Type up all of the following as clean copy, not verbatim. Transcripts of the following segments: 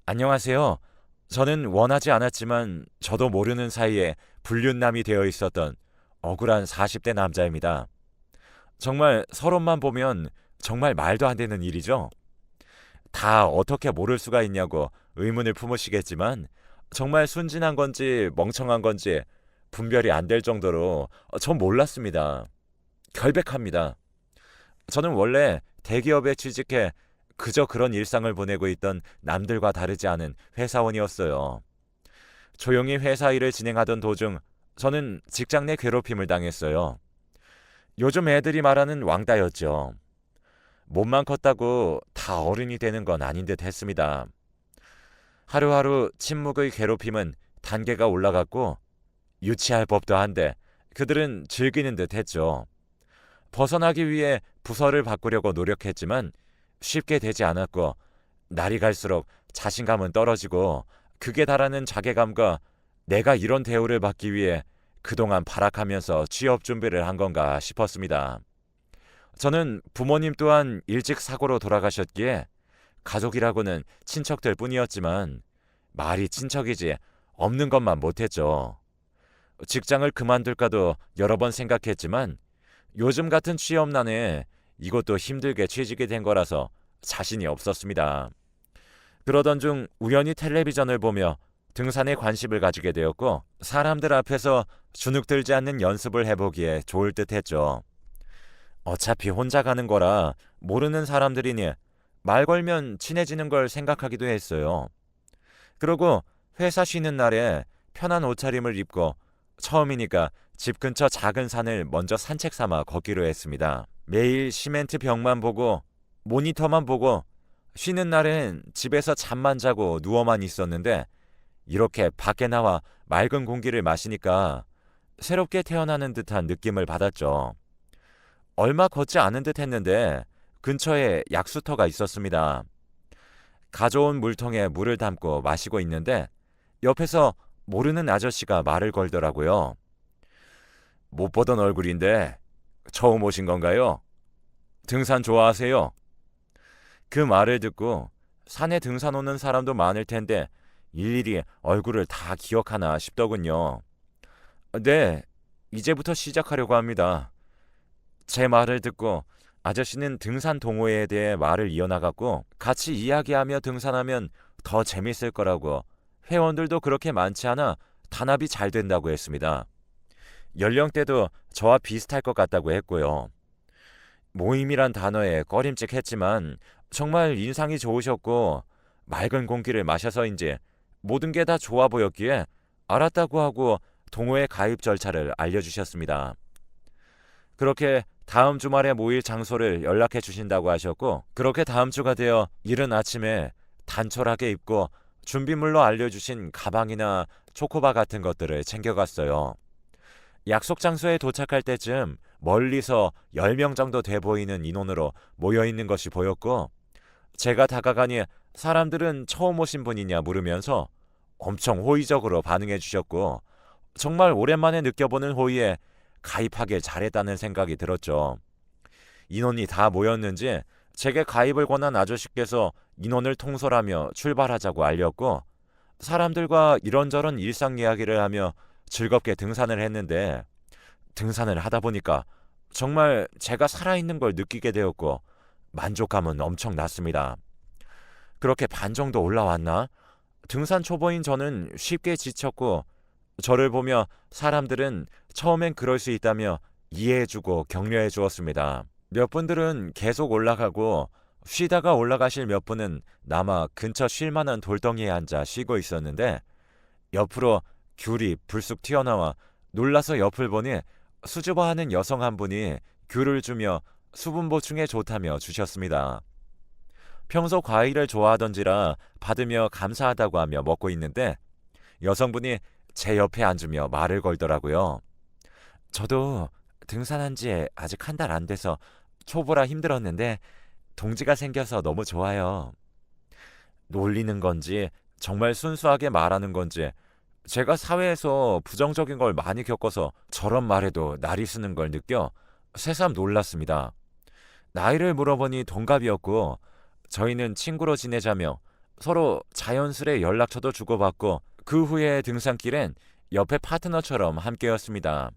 안녕하세요. 저는 원하지 않았지만 저도 모르는 사이에 불륜남이 되어 있었던 억울한 40대 남자입니다. 정말 서론만 보면 정말 말도 안 되는 일이죠. 다 어떻게 모를 수가 있냐고 의문을 품으시겠지만 정말 순진한 건지 멍청한 건지 분별이 안 될 정도로 전 몰랐습니다. 결백합니다. 저는 원래 대기업에 취직해 그저 그런 일상을 보내고 있던 남들과 다르지 않은 회사원이었어요. 조용히 회사 일을 진행하던 도중 저는 직장 내 괴롭힘을 당했어요. 요즘 애들이 말하는 왕따였죠. 몸만 컸다고 다 어른이 되는 건 아닌 듯 했습니다. 하루하루 침묵의 괴롭힘은 단계가 올라갔고 유치할 법도 한데 그들은 즐기는 듯 했죠. 벗어나기 위해 부서를 바꾸려고 노력했지만 쉽게 되지 않았고 날이 갈수록 자신감은 떨어지고 극에 달하는 자괴감과 내가 이런 대우를 받기 위해 그동안 발악하면서 취업 준비를 한 건가 싶었습니다. 저는 부모님 또한 일찍 사고로 돌아가셨기에 가족이라고는 친척들 뿐이었지만 말이 친척이지 없는 것만 못했죠. 직장을 그만둘까도 여러 번 생각했지만 요즘 같은 취업난에 이것도 힘들게 취직이 된 거라서 자신이 없었습니다. 그러던 중 우연히 텔레비전을 보며 등산에 관심을 가지게 되었고 사람들 앞에서 주눅 들지 않는 연습을 해보기에 좋을 듯 했죠. 어차피 혼자 가는 거라 모르는 사람들이니 말 걸면 친해지는 걸 생각하기도 했어요. 그러고 회사 쉬는 날에 편한 옷차림을 입고 처음이니까 집 근처 작은 산을 먼저 산책 삼아 걷기로 했습니다. 매일 시멘트 벽만 보고 모니터만 보고 쉬는 날엔 집에서 잠만 자고 누워만 있었는데 이렇게 밖에 나와 맑은 공기를 마시니까 새롭게 태어나는 듯한 느낌을 받았죠. 얼마 걷지 않은 듯 했는데 근처에 약수터가 있었습니다. 가져온 물통에 물을 담고 마시고 있는데 옆에서 모르는 아저씨가 말을 걸더라고요. 못 보던 얼굴인데 처음 오신 건가요? 등산 좋아하세요? 그 말을 듣고 산에 등산 오는 사람도 많을 텐데 일일이 얼굴을 다 기억하나 싶더군요. 네, 이제부터 시작하려고 합니다. 제 말을 듣고 아저씨는 등산 동호회에 대해 말을 이어나갔고 같이 이야기하며 등산하면 더 재밌을 거라고 회원들도 그렇게 많지 않아 단합이 잘 된다고 했습니다. 연령대도 저와 비슷할 것 같다고 했고요. 모임이란 단어에 꺼림칙했지만 정말 인상이 좋으셨고 맑은 공기를 마셔서인지 모든 게 다 좋아 보였기에 알았다고 하고 동호회 가입 절차를 알려주셨습니다. 그렇게 다음 주말에 모일 장소를 연락해 주신다고 하셨고 그렇게 다음 주가 되어 이른 아침에 단촐하게 입고 준비물로 알려주신 가방이나 초코바 같은 것들을 챙겨갔어요. 약속 장소에 도착할 때쯤 멀리서 10명 정도 돼 보이는 인원으로 모여있는 것이 보였고 제가 다가가니 사람들은 처음 오신 분이냐 물으면서 엄청 호의적으로 반응해 주셨고 정말 오랜만에 느껴보는 호의에 가입하길 잘했다는 생각이 들었죠. 인원이 다 모였는지 제게 가입을 권한 아저씨께서 인원을 통솔하며 출발하자고 알렸고 사람들과 이런저런 일상 이야기를 하며 즐겁게 등산을 했는데 등산을 하다 보니까 정말 제가 살아있는 걸 느끼게 되었고 만족감은 엄청났습니다. 그렇게 반 정도 올라왔나? 등산 초보인 저는 쉽게 지쳤고 저를 보며 사람들은 처음엔 그럴 수 있다며 이해해주고 격려해 주었습니다. 몇 분들은 계속 올라가고 쉬다가 올라가실 몇 분은 남아 근처 쉴만한 돌덩이에 앉아 쉬고 있었는데 옆으로 귤이 불쑥 튀어나와 놀라서 옆을 보니 수줍어하는 여성 한 분이 귤을 주며 수분 보충에 좋다며 주셨습니다. 평소 과일을 좋아하던지라 받으며 감사하다고 하며 먹고 있는데 여성분이 제 옆에 앉으며 말을 걸더라고요. 저도 등산한 지 아직 한 달 안 돼서 초보라 힘들었는데 동지가 생겨서 너무 좋아요. 놀리는 건지 정말 순수하게 말하는 건지 제가 사회에서 부정적인 걸 많이 겪어서 저런 말에도 날이 쓰는 걸 느껴 새삼 놀랐습니다. 나이를 물어보니 동갑이었고 저희는 친구로 지내자며 서로 자연스레 연락처도 주고받고 그 후에 등산길엔 옆에 파트너처럼 함께였습니다.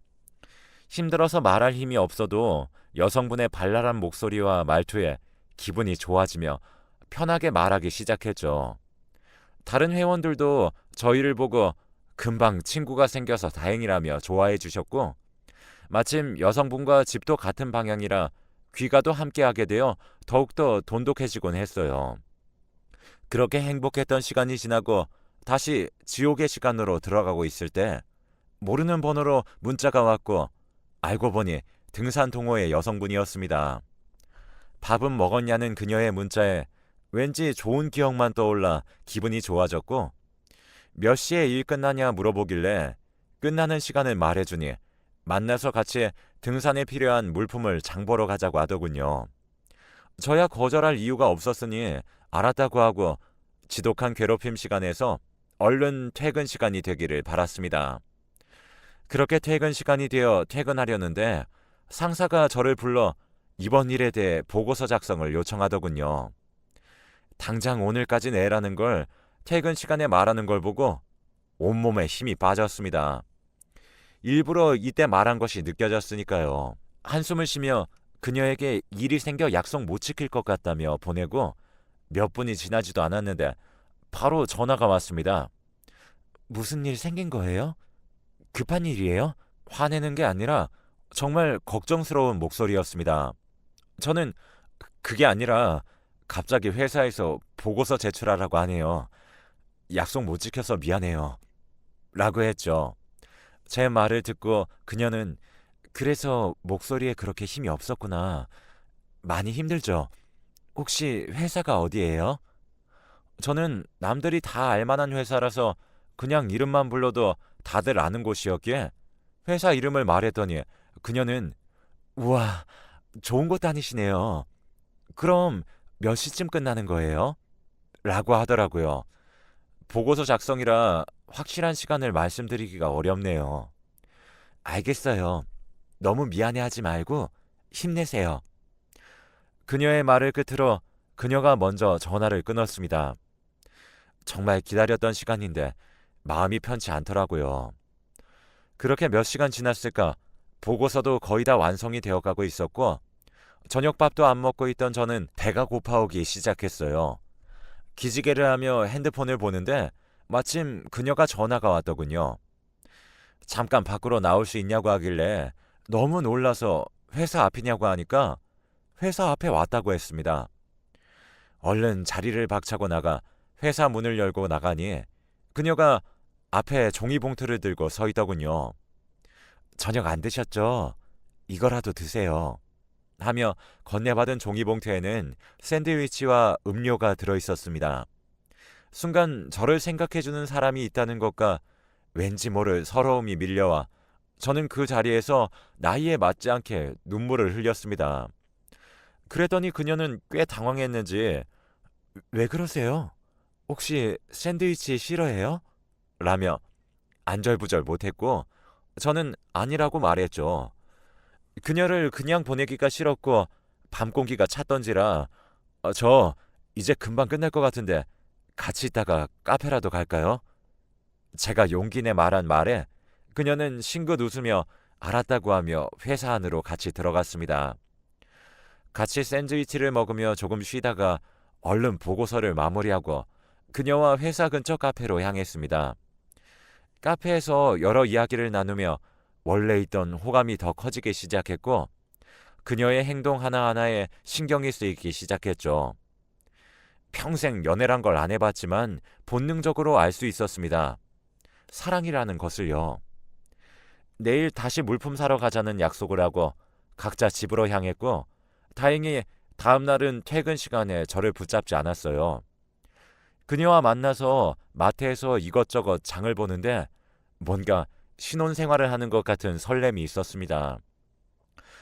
힘들어서 말할 힘이 없어도 여성분의 발랄한 목소리와 말투에 기분이 좋아지며 편하게 말하기 시작했죠. 다른 회원들도 저희를 보고 금방 친구가 생겨서 다행이라며 좋아해 주셨고, 마침 여성분과 집도 같은 방향이라 귀가도 함께하게 되어 더욱더 돈독해지곤 했어요. 그렇게 행복했던 시간이 지나고 다시 지옥의 시간으로 들어가고 있을 때 모르는 번호로 문자가 왔고, 알고 보니 등산 동호회 여성분이었습니다. 밥은 먹었냐는 그녀의 문자에 왠지 좋은 기억만 떠올라 기분이 좋아졌고, 몇 시에 일 끝나냐 물어보길래 끝나는 시간을 말해주니 만나서 같이 등산에 필요한 물품을 장 보러 가자고 하더군요. 저야 거절할 이유가 없었으니 알았다고 하고 지독한 괴롭힘 시간에서 얼른 퇴근 시간이 되기를 바랐습니다. 그렇게 퇴근 시간이 되어 퇴근하려는데 상사가 저를 불러 이번 일에 대해 보고서 작성을 요청하더군요. 당장 오늘까지 내라는 걸 퇴근 시간에 말하는 걸 보고 온몸에 힘이 빠졌습니다. 일부러 이때 말한 것이 느껴졌으니까요. 한숨을 쉬며 그녀에게 일이 생겨 약속 못 지킬 것 같다며 보내고 몇 분이 지나지도 않았는데 바로 전화가 왔습니다. 무슨 일 생긴 거예요? 급한 일이에요? 화내는 게 아니라 정말 걱정스러운 목소리였습니다. 저는 그게 아니라 갑자기 회사에서 보고서 제출하라고 하네요. 약속 못 지켜서 미안해요. 라고 했죠. 제 말을 듣고 그녀는 그래서 목소리에 그렇게 힘이 없었구나. 많이 힘들죠? 혹시 회사가 어디예요? 저는 남들이 다 알만한 회사라서 그냥 이름만 불러도 다들 아는 곳이었기에 회사 이름을 말했더니 그녀는 우와, 좋은 곳 다니시네요. 그럼 몇 시쯤 끝나는 거예요? 라고 하더라고요. 보고서 작성이라 확실한 시간을 말씀드리기가 어렵네요. 알겠어요. 너무 미안해하지 말고 힘내세요. 그녀의 말을 끝으로 그녀가 먼저 전화를 끊었습니다. 정말 기다렸던 시간인데 마음이 편치 않더라고요. 그렇게 몇 시간 지났을까 보고서도 거의 다 완성이 되어가고 있었고 저녁밥도 안 먹고 있던 저는 배가 고파오기 시작했어요. 기지개를 하며 핸드폰을 보는데 마침 그녀가 전화가 왔더군요. 잠깐 밖으로 나올 수 있냐고 하길래 너무 놀라서 회사 앞이냐고 하니까 회사 앞에 왔다고 했습니다. 얼른 자리를 박차고 나가 회사 문을 열고 나가니 그녀가 앞에 종이봉투를 들고 서 있더군요. 저녁 안 드셨죠? 이거라도 드세요. 하며 건네받은 종이봉투에는 샌드위치와 음료가 들어있었습니다. 순간 저를 생각해주는 사람이 있다는 것과 왠지 모를 서러움이 밀려와 저는 그 자리에서 나이에 맞지 않게 눈물을 흘렸습니다. 그랬더니 그녀는 꽤 당황했는지 왜 그러세요? 혹시 샌드위치 싫어해요? 라며 안절부절 못했고 저는 아니라고 말했죠. 그녀를 그냥 보내기가 싫었고 밤 공기가 찼던지라 저 이제 금방 끝날 것 같은데 같이 있다가 카페라도 갈까요? 제가 용기 내 말한 말에 그녀는 싱긋 웃으며 알았다고 하며 회사 안으로 같이 들어갔습니다. 같이 샌드위치를 먹으며 조금 쉬다가 얼른 보고서를 마무리하고 그녀와 회사 근처 카페로 향했습니다. 카페에서 여러 이야기를 나누며 원래 있던 호감이 더 커지기 시작했고 그녀의 행동 하나하나에 신경이 쓰이기 시작했죠. 평생 연애란 걸 안 해봤지만 본능적으로 알 수 있었습니다. 사랑이라는 것을요. 내일 다시 물품 사러 가자는 약속을 하고 각자 집으로 향했고 다행히 다음 날은 퇴근 시간에 저를 붙잡지 않았어요. 그녀와 만나서 마트에서 이것저것 장을 보는데 뭔가 신혼생활을 하는 것 같은 설렘이 있었습니다.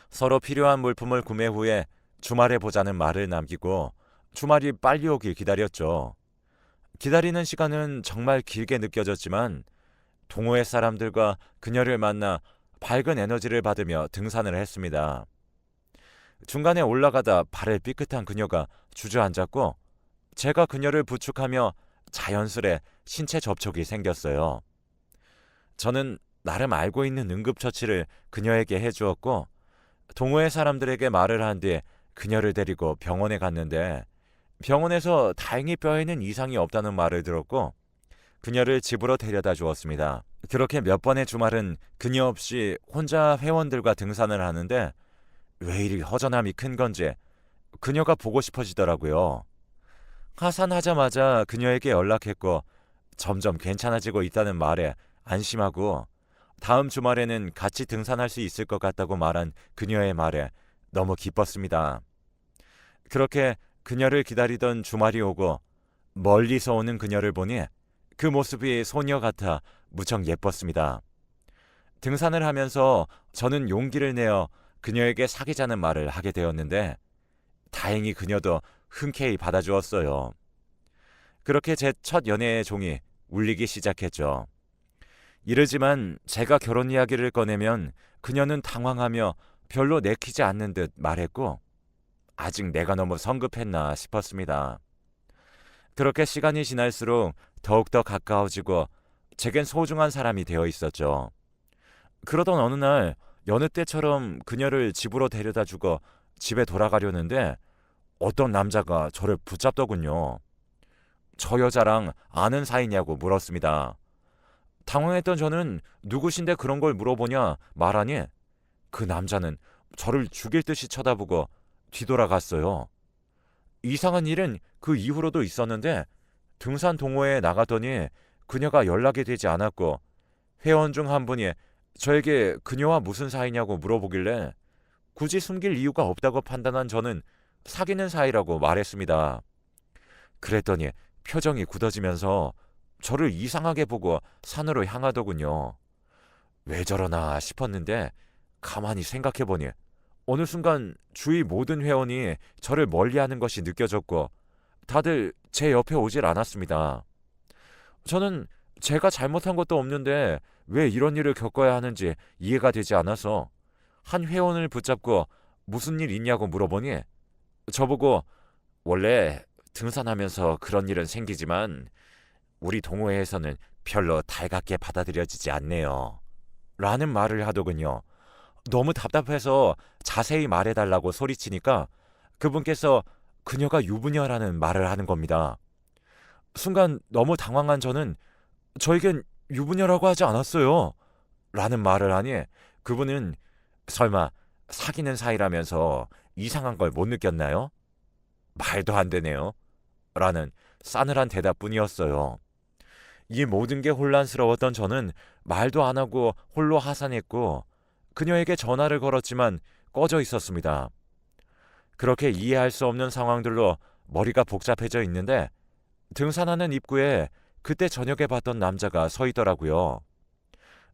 서로 필요한 물품을 구매 후에 주말에 보자는 말을 남기고 주말이 빨리 오길 기다렸죠. 기다리는 시간은 정말 길게 느껴졌지만 동호회 사람들과 그녀를 만나 밝은 에너지를 받으며 등산을 했습니다. 중간에 올라가다 발을 삐끗한 그녀가 주저앉았고 제가 그녀를 부축하며 자연스레 신체 접촉이 생겼어요. 저는 나름 알고 있는 응급처치를 그녀에게 해주었고 동호회 사람들에게 말을 한 뒤 그녀를 데리고 병원에 갔는데 병원에서 다행히 뼈에는 이상이 없다는 말을 들었고 그녀를 집으로 데려다 주었습니다. 그렇게 몇 번의 주말은 그녀 없이 혼자 회원들과 등산을 하는데 왜 이리 허전함이 큰 건지 그녀가 보고 싶어지더라고요. 하산하자마자 그녀에게 연락했고 점점 괜찮아지고 있다는 말에 안심하고 다음 주말에는 같이 등산할 수 있을 것 같다고 말한 그녀의 말에 너무 기뻤습니다. 그렇게 그녀를 기다리던 주말이 오고 멀리서 오는 그녀를 보니 그 모습이 소녀 같아 무척 예뻤습니다. 등산을 하면서 저는 용기를 내어 그녀에게 사귀자는 말을 하게 되었는데 다행히 그녀도 흔쾌히 받아주었어요. 그렇게 제 첫 연애의 종이 울리기 시작했죠. 이르지만 제가 결혼 이야기를 꺼내면 그녀는 당황하며 별로 내키지 않는 듯 말했고 아직 내가 너무 성급했나 싶었습니다. 그렇게 시간이 지날수록 더욱더 가까워지고 제겐 소중한 사람이 되어 있었죠. 그러던 어느 날 여느 때처럼 그녀를 집으로 데려다 주고 집에 돌아가려는데 어떤 남자가 저를 붙잡더군요. 저 여자랑 아는 사이냐고 물었습니다. 당황했던 저는 누구신데 그런 걸 물어보냐 말하니 그 남자는 저를 죽일 듯이 쳐다보고 뒤돌아갔어요. 이상한 일은 그 이후로도 있었는데 등산 동호회에 나갔더니 그녀가 연락이 되지 않았고 회원 중 한 분이 저에게 그녀와 무슨 사이냐고 물어보길래 굳이 숨길 이유가 없다고 판단한 저는 사귀는 사이라고 말했습니다. 그랬더니 표정이 굳어지면서 저를 이상하게 보고 산으로 향하더군요. 왜 저러나 싶었는데 가만히 생각해보니 어느 순간 주위 모든 회원이 저를 멀리하는 것이 느껴졌고 다들 제 옆에 오질 않았습니다. 저는 제가 잘못한 것도 없는데 왜 이런 일을 겪어야 하는지 이해가 되지 않아서 한 회원을 붙잡고 무슨 일 있냐고 물어보니 저보고 원래 등산하면서 그런 일은 생기지만 우리 동호회에서는 별로 달갑게 받아들여지지 않네요. 라는 말을 하더군요. 너무 답답해서 자세히 말해달라고 소리치니까 그분께서 그녀가 유부녀라는 말을 하는 겁니다. 순간 너무 당황한 저는 저에겐 유부녀라고 하지 않았어요. 라는 말을 하니 그분은 설마 사귀는 사이라면서 이상한 걸 못 느꼈나요? 말도 안 되네요. 라는 싸늘한 대답뿐이었어요. 이 모든 게 혼란스러웠던 저는 말도 안 하고 홀로 하산했고 그녀에게 전화를 걸었지만 꺼져 있었습니다. 그렇게 이해할 수 없는 상황들로 머리가 복잡해져 있는데 등산하는 입구에 그때 저녁에 봤던 남자가 서 있더라고요.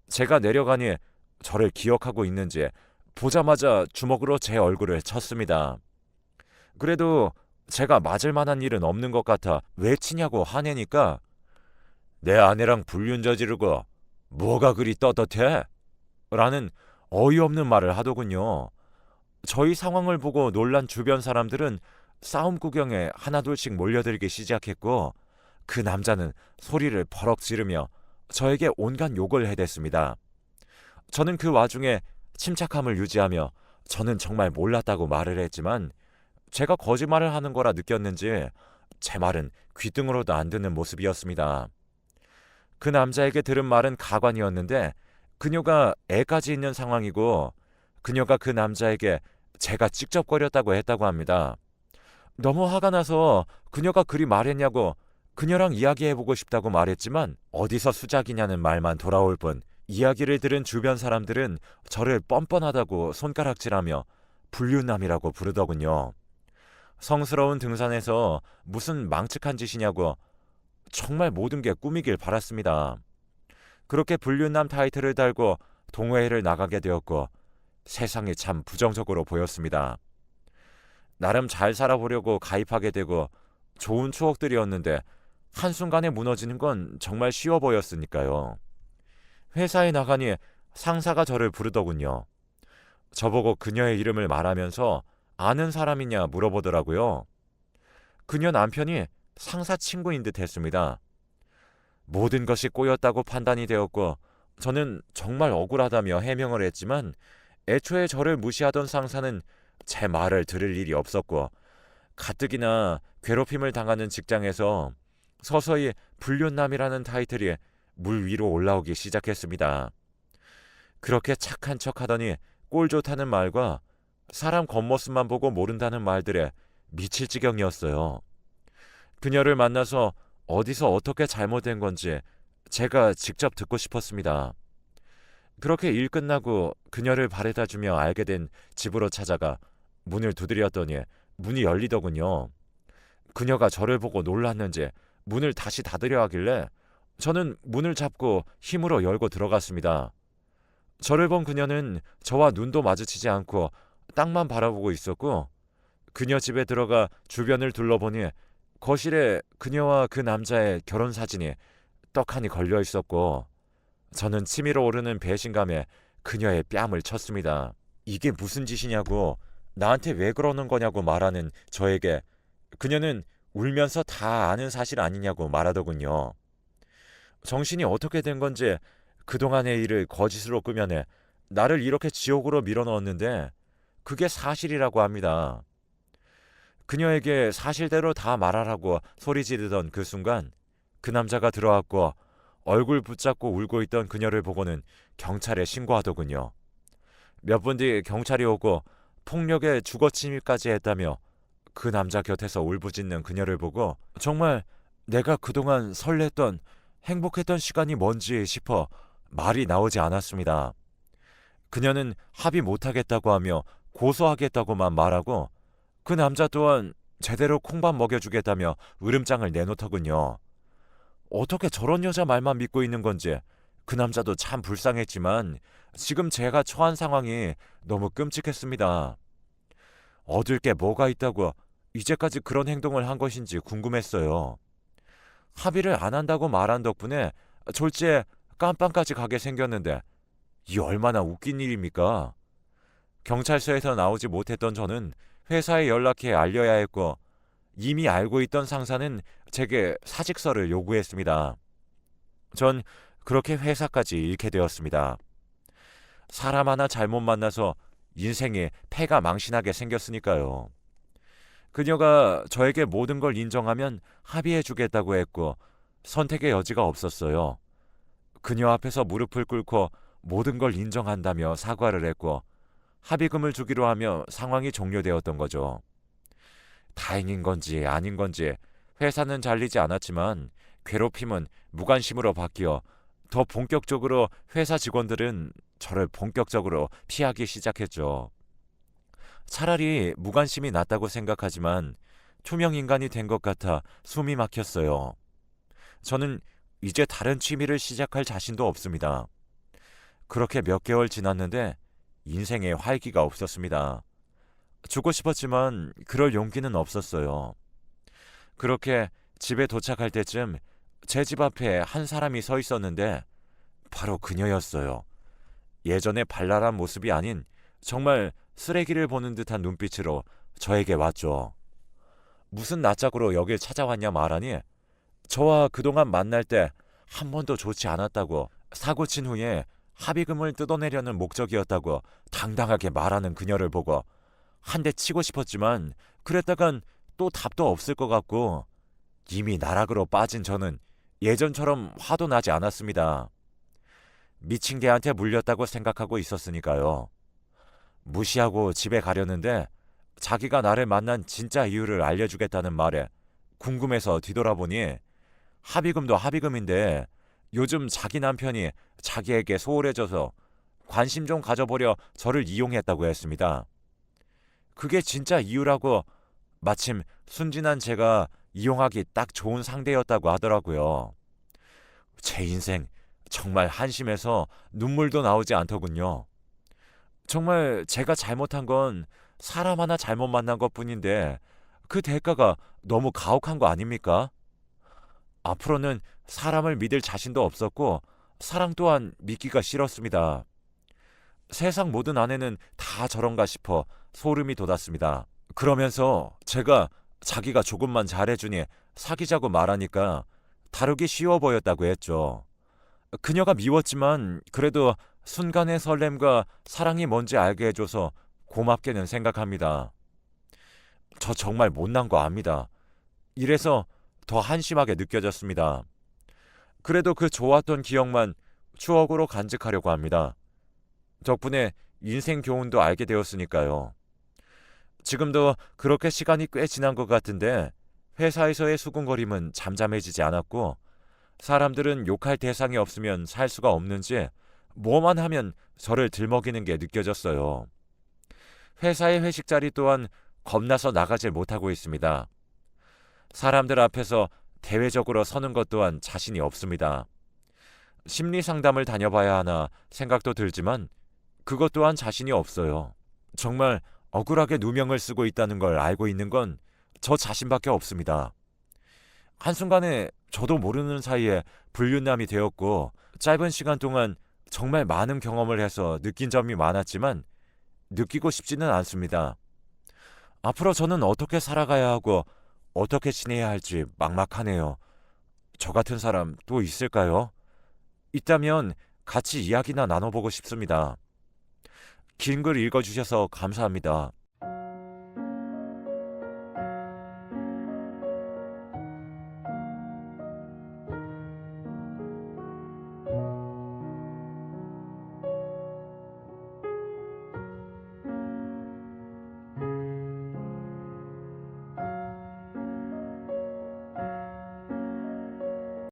제가 내려가니 저를 기억하고 있는지 보자마자 주먹으로 제 얼굴을 쳤습니다. 그래도 제가 맞을 만한 일은 없는 것 같아 왜 치냐고 화내니까 내 아내랑 불륜 저지르고 뭐가 그리 떳떳해? 라는 어이없는 말을 하더군요. 저희 상황을 보고 놀란 주변 사람들은 싸움 구경에 하나둘씩 몰려들기 시작했고 그 남자는 소리를 버럭 지르며 저에게 온갖 욕을 해댔습니다. 저는 그 와중에 침착함을 유지하며 저는 정말 몰랐다고 말을 했지만 제가 거짓말을 하는 거라 느꼈는지 제 말은 귓등으로도 안 듣는 모습이었습니다. 그 남자에게 들은 말은 가관이었는데 그녀가 애까지 있는 상황이고 그녀가 그 남자에게 제가 찝쩍거렸다고 했다고 합니다. 너무 화가 나서 그녀가 그리 말했냐고 그녀랑 이야기해보고 싶다고 말했지만 어디서 수작이냐는 말만 돌아올 뿐 이야기를 들은 주변 사람들은 저를 뻔뻔하다고 손가락질하며 불륜남이라고 부르더군요. 성스러운 등산에서 무슨 망측한 짓이냐고 정말 모든 게 꿈이길 바랐습니다. 그렇게 불륜남 타이틀을 달고 동호회를 나가게 되었고 세상이 참 부정적으로 보였습니다. 나름 잘 살아보려고 가입하게 되고 좋은 추억들이었는데 한순간에 무너지는 건 정말 쉬워 보였으니까요. 회사에 나가니 상사가 저를 부르더군요. 저보고 그녀의 이름을 말하면서 아는 사람이냐 물어보더라고요. 그녀 남편이 상사 친구인 듯 했습니다. 모든 것이 꼬였다고 판단이 되었고 저는 정말 억울하다며 해명을 했지만 애초에 저를 무시하던 상사는 제 말을 들을 일이 없었고 가뜩이나 괴롭힘을 당하는 직장에서 서서히 불륜남이라는 타이틀이 물 위로 올라오기 시작했습니다. 그렇게 착한 척하더니 꼴 좋다는 말과 사람 겉모습만 보고 모른다는 말들에 미칠 지경이었어요. 그녀를 만나서 어디서 어떻게 잘못된 건지 제가 직접 듣고 싶었습니다. 그렇게 일 끝나고 그녀를 바래다주며 알게 된 집으로 찾아가 문을 두드렸더니 문이 열리더군요. 그녀가 저를 보고 놀랐는지 문을 다시 닫으려 하길래 저는 문을 잡고 힘으로 열고 들어갔습니다. 저를 본 그녀는 저와 눈도 마주치지 않고 땅만 바라보고 있었고 그녀 집에 들어가 주변을 둘러보니 거실에 그녀와 그 남자의 결혼 사진이 떡하니 걸려 있었고 저는 치밀어 오르는 배신감에 그녀의 뺨을 쳤습니다. 이게 무슨 짓이냐고 나한테 왜 그러는 거냐고 말하는 저에게 그녀는 울면서 다 아는 사실 아니냐고 말하더군요. 정신이 어떻게 된 건지 그동안의 일을 거짓으로 꾸며내 나를 이렇게 지옥으로 밀어넣었는데 그게 사실이라고 합니다. 그녀에게 사실대로 다 말하라고 소리 지르던 그 순간 그 남자가 들어왔고 얼굴 붙잡고 울고 있던 그녀를 보고는 경찰에 신고하더군요. 몇 분 뒤 경찰이 오고 폭력에 주거침입까지 했다며 그 남자 곁에서 울부짖는 그녀를 보고 정말 내가 그동안 설렜던 행복했던 시간이 뭔지 싶어 말이 나오지 않았습니다. 그녀는 합의 못하겠다고 하며 고소하겠다고만 말하고 그 남자 또한 제대로 콩밥 먹여주겠다며 으름장을 내놓더군요. 어떻게 저런 여자 말만 믿고 있는 건지 그 남자도 참 불쌍했지만 지금 제가 처한 상황이 너무 끔찍했습니다. 얻을 게 뭐가 있다고 이제까지 그런 행동을 한 것인지 궁금했어요. 합의를 안 한다고 말한 덕분에 졸지에 깜빵까지 가게 생겼는데 이 얼마나 웃긴 일입니까? 경찰서에서 나오지 못했던 저는 회사에 연락해 알려야 했고 이미 알고 있던 상사는 제게 사직서를 요구했습니다. 전 그렇게 회사까지 잃게 되었습니다. 사람 하나 잘못 만나서 인생에 패가 망신하게 생겼으니까요. 그녀가 저에게 모든 걸 인정하면 합의해 주겠다고 했고 선택의 여지가 없었어요. 그녀 앞에서 무릎을 꿇고 모든 걸 인정한다며 사과를 했고 합의금을 주기로 하며 상황이 종료되었던 거죠. 다행인 건지 아닌 건지 회사는 잘리지 않았지만 괴롭힘은 무관심으로 바뀌어 더 본격적으로 회사 직원들은 저를 본격적으로 피하기 시작했죠. 차라리 무관심이 낫다고 생각하지만 투명 인간이 된 것 같아 숨이 막혔어요. 저는 이제 다른 취미를 시작할 자신도 없습니다. 그렇게 몇 개월 지났는데 인생에 활기가 없었습니다. 죽고 싶었지만 그럴 용기는 없었어요. 그렇게 집에 도착할 때쯤 제 집 앞에 한 사람이 서 있었는데 바로 그녀였어요. 예전의 발랄한 모습이 아닌 정말 쓰레기를 보는 듯한 눈빛으로 저에게 왔죠. 무슨 낯짝으로 여길 찾아왔냐 말하니 저와 그동안 만날 때 한 번도 좋지 않았다고 사고 친 후에 합의금을 뜯어내려는 목적이었다고 당당하게 말하는 그녀를 보고 한 대 치고 싶었지만 그랬다간 또 답도 없을 것 같고 이미 나락으로 빠진 저는 예전처럼 화도 나지 않았습니다. 미친 개한테 물렸다고 생각하고 있었으니까요. 무시하고 집에 가려는데 자기가 나를 만난 진짜 이유를 알려주겠다는 말에 궁금해서 뒤돌아보니 합의금도 합의금인데 요즘 자기 남편이 자기에게 소홀해져서 관심 좀 가져보려 저를 이용했다고 했습니다. 그게 진짜 이유라고 마침 순진한 제가 이용하기 딱 좋은 상대였다고 하더라고요. 제 인생 정말 한심해서 눈물도 나오지 않더군요. 정말 제가 잘못한 건 사람 하나 잘못 만난 것뿐인데 그 대가가 너무 가혹한 거 아닙니까? 앞으로는 사람을 믿을 자신도 없었고 사랑 또한 믿기가 싫었습니다. 세상 모든 아내는 다 저런가 싶어 소름이 돋았습니다. 그러면서 제가 자기가 조금만 잘해주니 사귀자고 말하니까 다루기 쉬워 보였다고 했죠. 그녀가 미웠지만 그래도 순간의 설렘과 사랑이 뭔지 알게 해줘서 고맙게는 생각합니다. 저 정말 못난 거 압니다. 이래서 더 한심하게 느껴졌습니다. 그래도 그 좋았던 기억만 추억으로 간직하려고 합니다. 덕분에 인생 교훈도 알게 되었으니까요. 지금도 그렇게 시간이 꽤 지난 것 같은데 회사에서의 수군거림은 잠잠해지지 않았고 사람들은 욕할 대상이 없으면 살 수가 없는지 뭐만 하면 저를 들먹이는 게 느껴졌어요. 회사의 회식 자리 또한 겁나서 나가질 못하고 있습니다. 사람들 앞에서 대외적으로 서는 것 또한 자신이 없습니다. 심리 상담을 다녀봐야 하나 생각도 들지만 그것 또한 자신이 없어요. 정말 억울하게 누명을 쓰고 있다는 걸 알고 있는 건 저 자신밖에 없습니다. 한순간에 저도 모르는 사이에 불륜남이 되었고 짧은 시간 동안 정말 많은 경험을 해서 느낀 점이 많았지만 느끼고 싶지는 않습니다. 앞으로 저는 어떻게 살아가야 하고 어떻게 지내야 할지 막막하네요. 저 같은 사람 또 있을까요? 있다면 같이 이야기나 나눠보고 싶습니다. 긴 글 읽어주셔서 감사합니다.